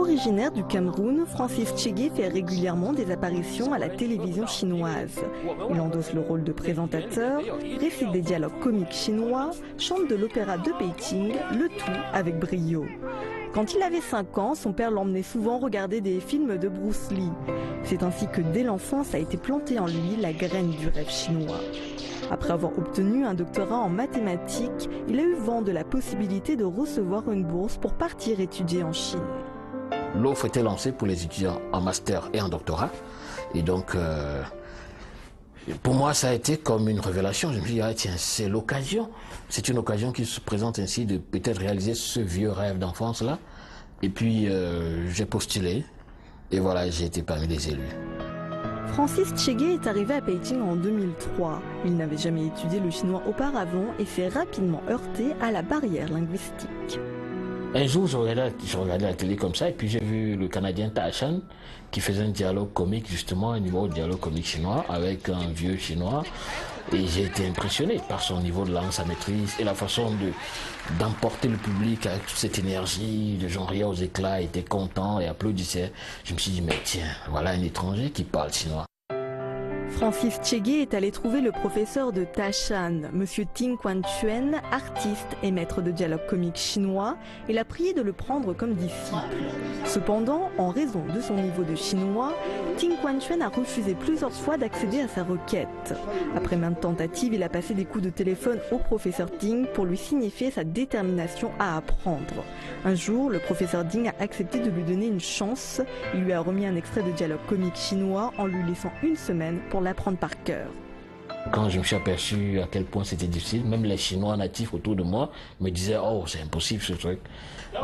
Originaire du Cameroun, Francis Tchégué fait régulièrement des apparitions à la télévision chinoise. Il endosse le rôle de présentateur, récite des dialogues comiques chinois, chante de l'opéra de Beijing, le tout avec brio. Quand il avait 5 ans, son père l'emmenait souvent regarder des films de Bruce Lee. C'est ainsi que dès l'enfance a été plantée en lui la graine du rêve chinois. Après avoir obtenu un doctorat en mathématiques, il a eu vent de la possibilité de recevoir une bourse pour partir étudier en Chine. L'offre était lancée pour les étudiants en master et en doctorat. Et donc, pour moi, ça a été comme une révélation. Je me suis dit, ah, tiens, c'est l'occasion. C'est une occasion qui se présente ainsi de peut-être réaliser ce vieux rêve d'enfance-là. Et puis, j'ai postulé. Et voilà, j'ai été parmi les élus. Francis Tchégué est arrivé à Beijing en 2003. Il n'avait jamais étudié le chinois auparavant et s'est rapidement heurté à la barrière linguistique. Un jour, je regardais la télé comme ça et puis j'ai vu le Canadien Ta Shan qui faisait un dialogue comique, justement, un numéro de dialogue comique chinois avec un vieux chinois. Et j'ai été impressionné par son niveau de langue, sa maîtrise et la façon d'emporter le public avec toute cette énergie. Les gens riaient aux éclats, étaient contents et applaudissaient. Je me suis dit, mais tiens, voilà un étranger qui parle chinois. Francis Tchégué est allé trouver le professeur de Ta Shan, M. Ting Quan-Chuen, artiste et maître de dialogue comique chinois, et l'a prié de le prendre comme disciple. Cependant, en raison de son niveau de chinois, Ting Quan-Chuen a refusé plusieurs fois d'accéder à sa requête. Après maintes tentatives, il a passé des coups de téléphone au professeur Ting pour lui signifier sa détermination à apprendre. Un jour, le professeur Ting a accepté de lui donner une chance. Il lui a remis un extrait de dialogue comique chinois en lui laissant une semaine pour l'apprendre par cœur. Quand je me suis aperçu à quel point c'était difficile, même les Chinois natifs autour de moi me disaient « Oh, c'est impossible ce truc ».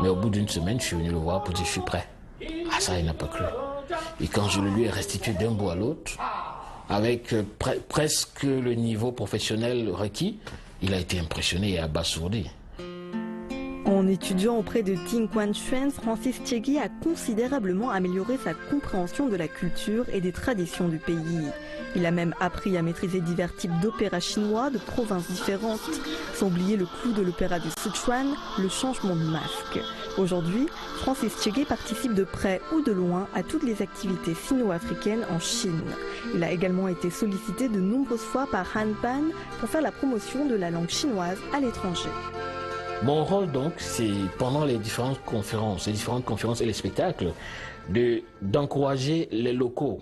Mais au bout d'une semaine, je suis venu le voir pour dire « Je suis prêt ». Ah ça, il n'a pas cru. Et quand je le lui ai restitué d'un bout à l'autre, avec presque le niveau professionnel requis, il a été impressionné et abasourdi. En étudiant auprès de Ting Quan-Chuen, Francis Tchégué a considérablement amélioré sa compréhension de la culture et des traditions du pays. Il a même appris à maîtriser divers types d'opéras chinois de provinces différentes, sans oublier le clou de l'opéra du Sichuan, le changement de masque. Aujourd'hui, Francis Tchégué participe de près ou de loin à toutes les activités sino-africaines en Chine. Il a également été sollicité de nombreuses fois par Han Pan pour faire la promotion de la langue chinoise à l'étranger. Mon rôle donc, c'est pendant les différentes conférences et les spectacles, d'encourager les locaux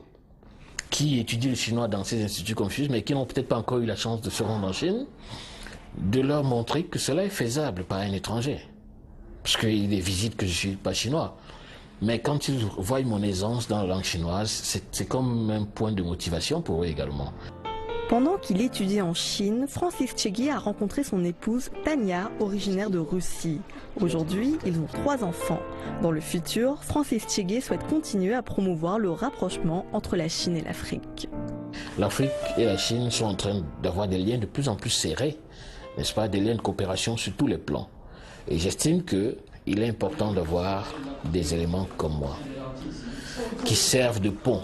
qui étudient le chinois dans ces instituts Confucius, mais qui n'ont peut-être pas encore eu la chance de se rendre en Chine, de leur montrer que cela est faisable par un étranger. Parce qu'il est visible que je ne suis pas chinois. Mais quand ils voient mon aisance dans la langue chinoise, c'est comme un point de motivation pour eux également. Pendant qu'il étudiait en Chine, Francis Tchégué a rencontré son épouse Tania, originaire de Russie. Aujourd'hui, ils ont 3 enfants. Dans le futur, Francis Tchégué souhaite continuer à promouvoir le rapprochement entre la Chine et l'Afrique. L'Afrique et la Chine sont en train d'avoir des liens de plus en plus serrés, n'est-ce pas, des liens de coopération sur tous les plans. Et j'estime qu'il est important d'avoir des éléments comme moi, qui servent de pont,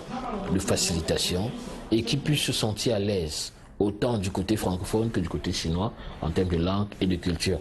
de facilitation, et qui puissent se sentir à l'aise, autant du côté francophone que du côté chinois, en termes de langue et de culture.